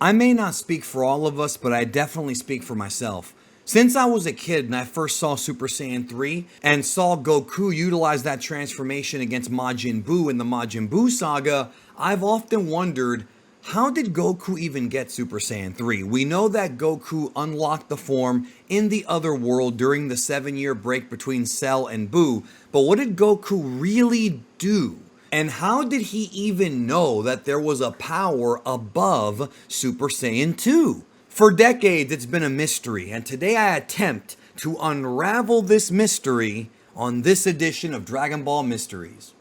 I may not speak for all of us, but I definitely speak for myself. Since I was a kid and I first saw Super Saiyan 3 and saw Goku utilize that transformation against Majin Buu in the Majin Buu saga, I've often wondered, how did Goku even get Super Saiyan 3? We know that Goku unlocked the form in the other world during the 7-year break between Cell and Buu, but what did Goku really do? And how did he even know that there was a power above Super Saiyan 2? For decades, it's been a mystery, and today I attempt to unravel this mystery on this edition of Dragon Ball Mysteries.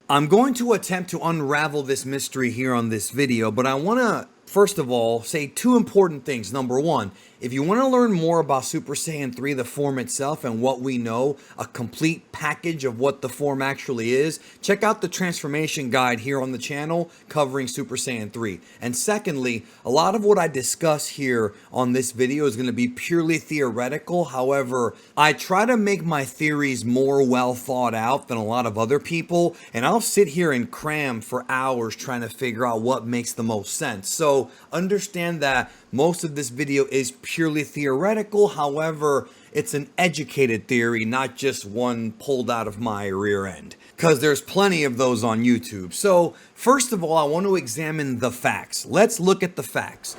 I'm going to attempt to unravel this mystery here on this video, but I want to first of all say two important things. Number one, if you want to learn more about Super Saiyan 3, the form itself, and what we know, a complete package of what the form actually is, check out the transformation guide here on the channel covering Super Saiyan 3. And secondly, a lot of what I discuss here on this video is going to be purely theoretical. However, I try to make my theories more well thought out than a lot of other people, and I'll sit here and cram for hours trying to figure out what makes the most sense. So understand that most of this video is purely theoretical. However, it's an educated theory, not just one pulled out of my rear end, because there's plenty of those on YouTube. So first of all, I want to examine the facts. Let's look at the facts.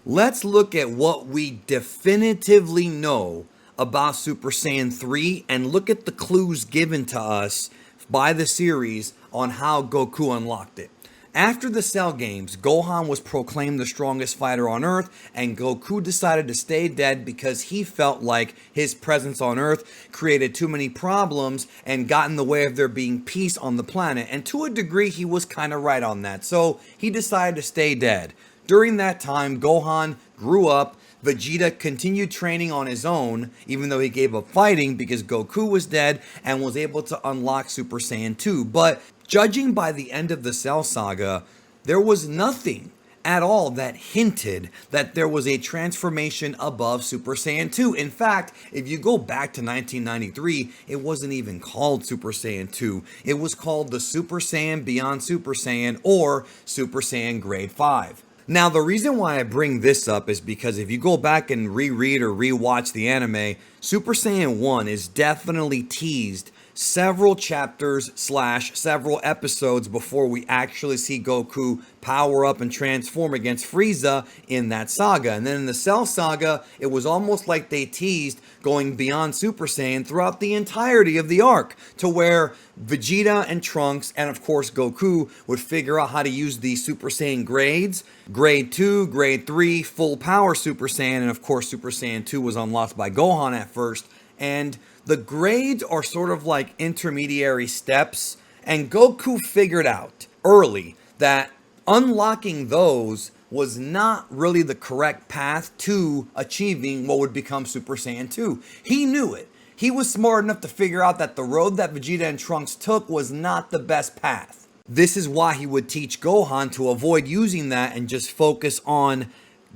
Let's look at what we definitively know about Super Saiyan 3 and look at the clues given to us by the series on how Goku unlocked it. After the Cell games, Gohan was proclaimed the strongest fighter on Earth, and Goku decided to stay dead because he felt like his presence on Earth created too many problems and got in the way of there being peace on the planet. And to a degree, he was kind of right on that, so he decided to stay dead. During that time, Gohan grew up. Vegeta continued training on his own, even though he gave up fighting because Goku was dead, and was able to unlock Super Saiyan 2. But judging by the end of the Cell saga, there was nothing at all that hinted that there was a transformation above Super Saiyan 2. In fact, if you go back to 1993, it wasn't even called Super Saiyan 2. It was called the Super Saiyan Beyond Super Saiyan, or Super Saiyan Grade 5. Now, the reason why I bring this up is because if you go back and reread or rewatch the anime, Super Saiyan 1 is definitely teased several chapters / several episodes before we actually see Goku power up and transform against Frieza in that saga. And then in the Cell saga, it was almost like they teased going beyond Super Saiyan throughout the entirety of the arc, to where Vegeta and Trunks and of course Goku would figure out how to use the Super Saiyan grades, Grade 2, Grade 3, full power Super Saiyan, and of course Super Saiyan 2 was unlocked by Gohan at first. And the grades are sort of like intermediary steps, and Goku figured out early that unlocking those was not really the correct path to achieving what would become Super Saiyan 2. He knew it. He was smart enough to figure out that the road that Vegeta and Trunks took was not the best path. This is why he would teach Gohan to avoid using that and just focus on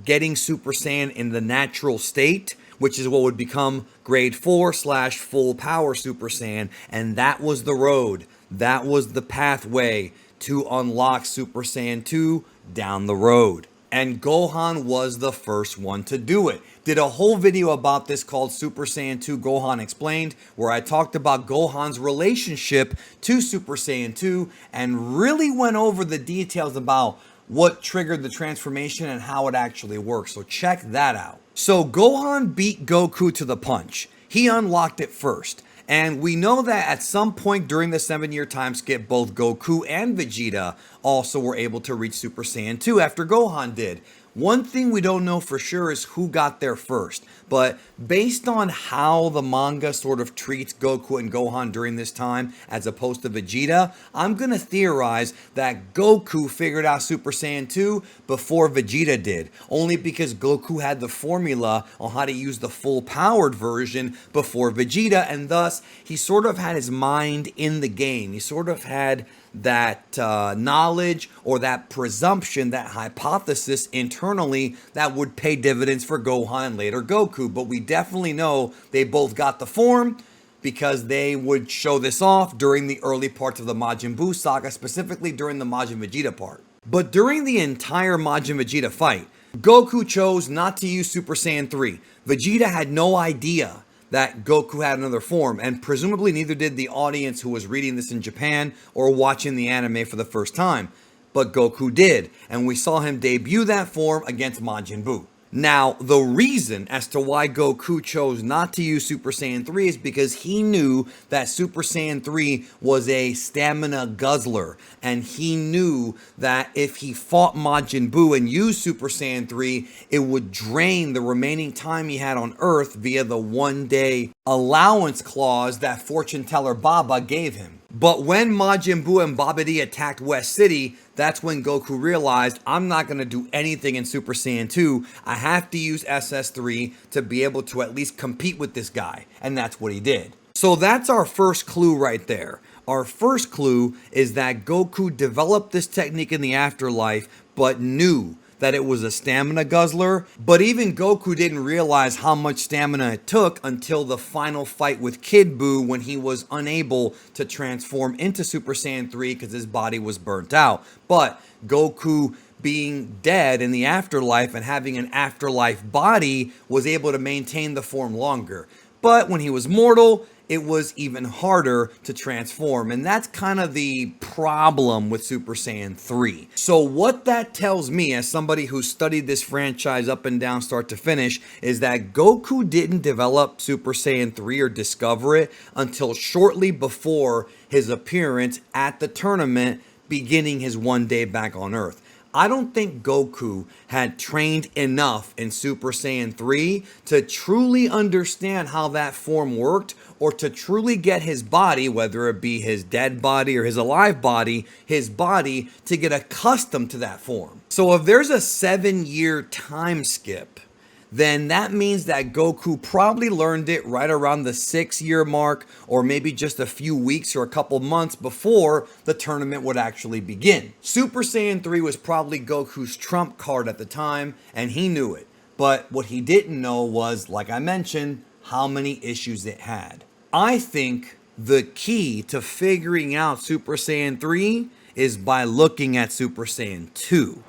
getting Super Saiyan in the natural state, which is what would become Grade 4 / full power Super Saiyan. And that was the road. That was the pathway to unlock Super Saiyan 2 down the road. And Gohan was the first one to do it. Did a whole video about this called Super Saiyan 2 Gohan Explained, where I talked about Gohan's relationship to Super Saiyan 2 and really went over the details about what triggered the transformation and how it actually works. So check that out. So Gohan beat Goku to the punch. He unlocked it first. And we know that at some point during the 7-year time skip, both Goku and Vegeta also were able to reach Super Saiyan 2 after Gohan did. One thing we don't know for sure is who got there first, but based on how the manga sort of treats Goku and Gohan during this time as opposed to Vegeta, I'm going to theorize that Goku figured out Super Saiyan 2 before Vegeta did, only because Goku had the formula on how to use the full powered version before Vegeta, and thus he sort of had his mind in the game. He sort of had knowledge or that presumption, that hypothesis internally that would pay dividends for Gohan and later Goku. But we definitely know they both got the form because they would show this off during the early parts of the Majin Buu saga, specifically during the Majin Vegeta part. But during the entire Majin Vegeta fight, Goku chose not to use Super Saiyan 3. Vegeta had no idea that Goku had another form, and presumably neither did the audience who was reading this in Japan or watching the anime for the first time. But Goku did, and we saw him debut that form against Majin Buu. Now, the reason as to why Goku chose not to use Super Saiyan 3 is because he knew that Super Saiyan 3 was a stamina guzzler, and he knew that if he fought Majin Buu and used Super Saiyan 3, it would drain the remaining time he had on Earth via the one-day allowance clause that fortune teller Baba gave him. But when Majin Buu and Babidi attacked West City, that's when Goku realized, I'm not going to do anything in Super Saiyan 2. I have to use SS3 to be able to at least compete with this guy. And that's what he did. So that's our first clue right there. Our first clue is that Goku developed this technique in the afterlife, but knew that it was a stamina guzzler. But even Goku didn't realize how much stamina it took until the final fight with Kid Buu, when he was unable to transform into Super Saiyan 3 because his body was burnt out. But Goku, being dead in the afterlife and having an afterlife body, was able to maintain the form longer. But when he was mortal, it was even harder to transform. And that's kind of the problem with Super Saiyan 3. So what that tells me, as somebody who studied this franchise up and down start to finish, is that Goku didn't develop Super Saiyan 3 or discover it until shortly before his appearance at the tournament, beginning his one day back on Earth. I don't think Goku had trained enough in Super Saiyan 3 to truly understand how that form worked, or to truly get his body, whether it be his dead body or his alive body, his body to get accustomed to that form. So if there's a 7-year time skip, then that means that Goku probably learned it right around the 6-year mark, or maybe just a few weeks or a couple months before the tournament would actually begin. Super Saiyan 3 was probably Goku's trump card at the time, and he knew it. But what he didn't know was, like I mentioned, how many issues it had. I think the key to figuring out Super Saiyan 3 is by looking at Super Saiyan 2.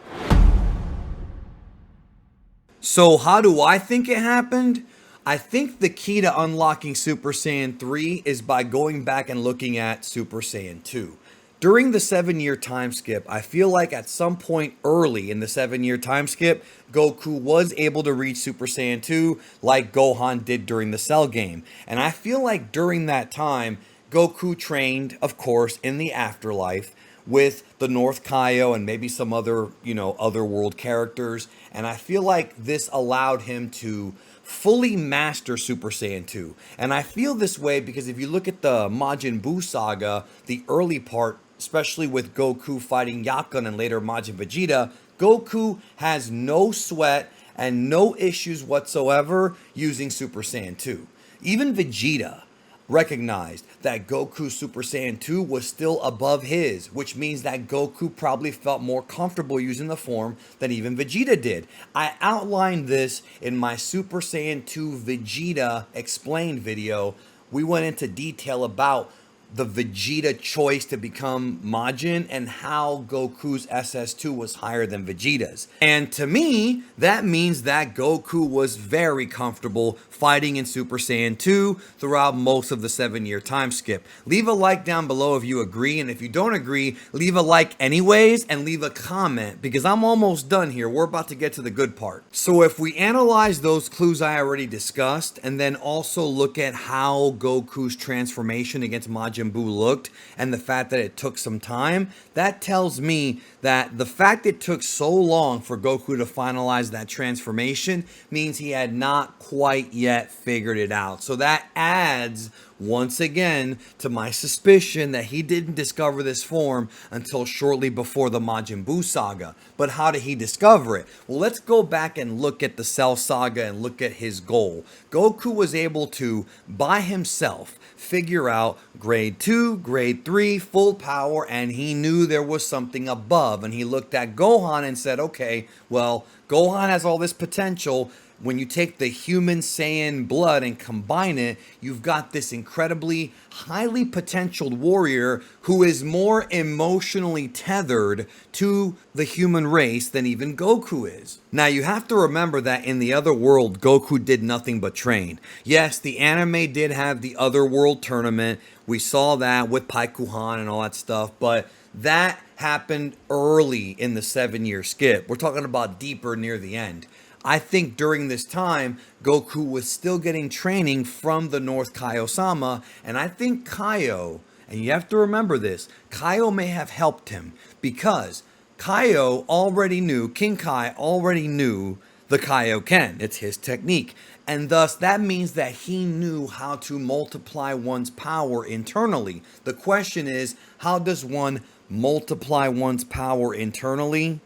So how do I think it happened? I think the key to unlocking Super Saiyan 3 is by going back and looking at Super Saiyan 2. During the 7-year time skip, I feel like at some point early in the 7-year time skip, Goku was able to reach Super Saiyan 2 like Gohan did during the Cell game. And I feel like during that time, Goku trained, of course, in the afterlife with the North Kaio and maybe some other, other world characters. And I feel like this allowed him to fully master Super Saiyan 2. And I feel this way because if you look at the Majin Buu saga, the early part, especially with Goku fighting Yakan and later Majin Vegeta, Goku has no sweat and no issues whatsoever using Super Saiyan 2. Even Vegeta recognized that Goku's Super Saiyan 2 was still above his, which means that Goku probably felt more comfortable using the form than even Vegeta did. I outlined this in my Super Saiyan 2 Vegeta explained video. We went into detail about the Vegeta choice to become Majin and how Goku's SS2 was higher than Vegeta's. And to me, that means that Goku was very comfortable fighting in Super Saiyan 2 throughout most of the 7-year time skip. Leave a like down below if you agree, and if you don't agree, leave a like anyways and leave a comment because I'm almost done here. We're about to get to the good part. So if we analyze those clues I already discussed and then also look at how Goku's transformation against Majin Buu looked and the fact that it took some time, that tells me that the fact it took so long for Goku to finalize that transformation means he had not quite yet figured it out. So that adds once again to my suspicion that he didn't discover this form until shortly before the Majin Buu saga. But how did he discover it? Well, let's go back and look at the Cell saga and look at his goal. Goku was able to, by himself, figure out grade 2, grade 3, full power, and he knew there was something above. And he looked at Gohan and said, okay, well, Gohan has all this potential. When you take the human Saiyan blood and combine it, you've got this incredibly highly potentialed warrior who is more emotionally tethered to the human race than even Goku is. Now, you have to remember that in the other world, Goku did nothing but train. Yes, the anime did have the other world tournament. We saw that with Paikuhan and all that stuff, but that happened early in the 7-year skip. We're talking about deeper near the end. I think during this time, Goku was still getting training from the North Kaio-sama, and I think Kaio, and you have to remember this, Kaio may have helped him because Kaio already knew, King Kai already knew the Kaioken. It's his technique. And thus, that means that he knew how to multiply one's power internally. The question is, how does one multiply one's power internally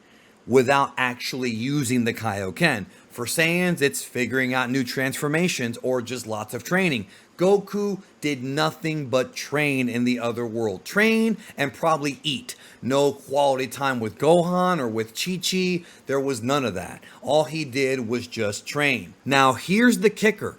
without actually using the Kaioken? For Saiyans, it's figuring out new transformations or just lots of training. Goku did nothing but train in the other world. Train and probably eat. No quality time with Gohan or with Chi-Chi. There was none of that. All he did was just train. Now, here's the kicker.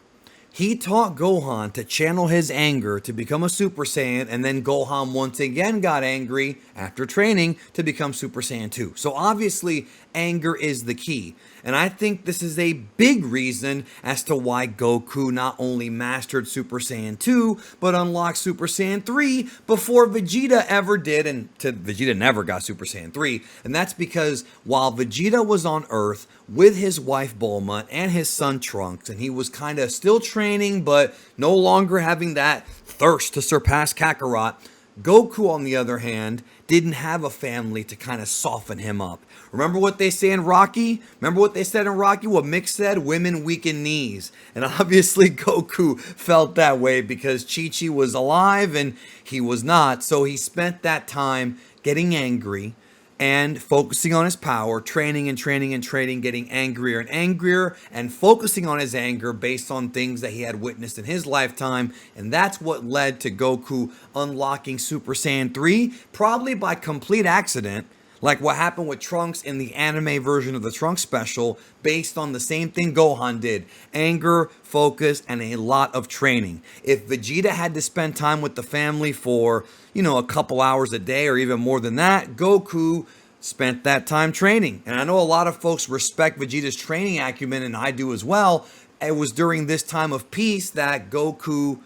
He taught Gohan to channel his anger to become a Super Saiyan, and then Gohan once again got angry after training to become Super Saiyan 2. So obviously, anger is the key. And I think this is a big reason as to why Goku not only mastered Super Saiyan 2, but unlocked Super Saiyan 3 before Vegeta ever did, and Vegeta never got Super Saiyan 3. And that's because while Vegeta was on Earth with his wife Bulma and his son Trunks, and he was kind of still training, but no longer having that thirst to surpass Kakarot, Goku, on the other hand, didn't have a family to kind of soften him up. Remember what they say in Rocky? Remember what they said in Rocky? What Mick said? Women weaken knees. And obviously Goku felt that way because Chi-Chi was alive and he was not. So he spent that time getting angry and focusing on his power, training and training and training, getting angrier and angrier, and focusing on his anger based on things that he had witnessed in his lifetime. And that's what led to Goku unlocking Super Saiyan 3, probably by complete accident, like what happened with Trunks in the anime version of the Trunks special, based on the same thing Gohan did. Anger, focus, and a lot of training. If Vegeta had to spend time with the family for, a couple hours a day or even more than that, Goku spent that time training. And I know a lot of folks respect Vegeta's training acumen, and I do as well. It was during this time of peace that Goku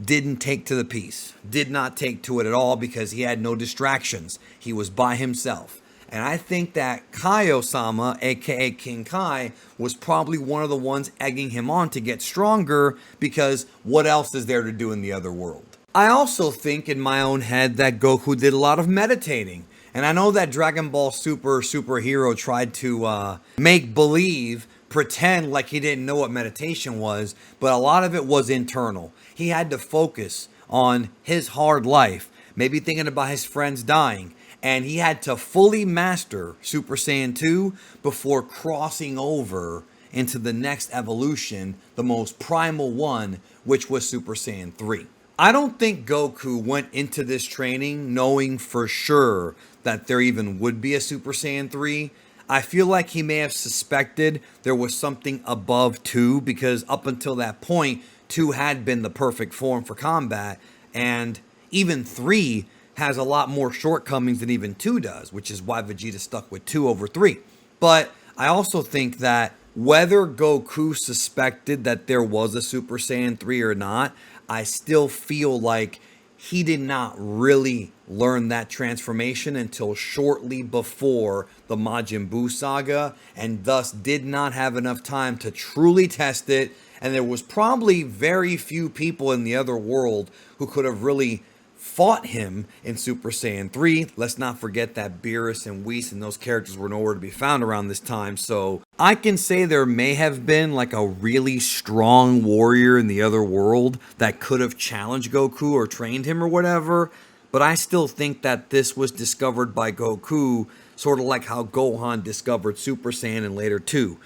didn't take to the peace, did not take to it at all because he had no distractions. He was by himself. And I think that Kaio-sama, aka King Kai, was probably one of the ones egging him on to get stronger because what else is there to do in the other world? I also think in my own head that Goku did a lot of meditating. And I know that Dragon Ball Superhero tried to make believe, pretend like he didn't know what meditation was, but a lot of it was internal. He had to focus on his hard life, maybe thinking about his friends dying, and he had to fully master Super Saiyan 2 before crossing over into the next evolution, the most primal one, which was Super Saiyan 3. I don't think Goku went into this training knowing for sure that there even would be a Super Saiyan 3. I feel like he may have suspected there was something above 2 because up until that point, 2 had been the perfect form for combat, and even 3 has a lot more shortcomings than even 2 does, which is why Vegeta stuck with 2 over 3. But I also think that whether Goku suspected that there was a Super Saiyan 3 or not, I still feel like he did not really learn that transformation until shortly before the Majin Buu saga, and thus did not have enough time to truly test it. And there was probably very few people in the other world who could have really fought him in Super Saiyan 3. Let's not forget that Beerus and Whis and those characters were nowhere to be found around this time. So I can say there may have been like a really strong warrior in the other world that could have challenged Goku or trained him or whatever. But I still think that this was discovered by Goku, sort of like how Gohan discovered Super Saiyan and later too.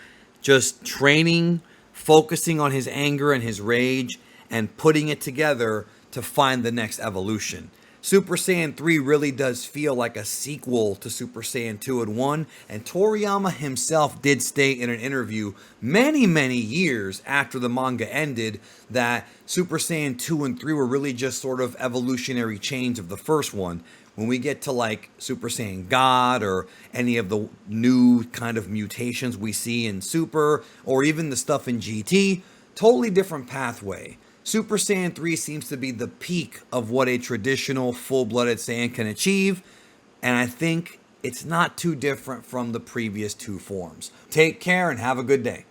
Just training, focusing on his anger and his rage, and putting it together to find the next evolution. Super Saiyan 3 really does feel like a sequel to Super Saiyan 2 and 1, and Toriyama himself did state in an interview many years after the manga ended that Super Saiyan 2 and 3 were really just sort of evolutionary chains of the first one. When we get to like Super Saiyan God or any of the new kind of mutations we see in Super, or even the stuff in GT, totally different pathway. Super Saiyan 3 seems to be the peak of what a traditional full-blooded Saiyan can achieve, and I think it's not too different from the previous two forms. Take care and have a good day.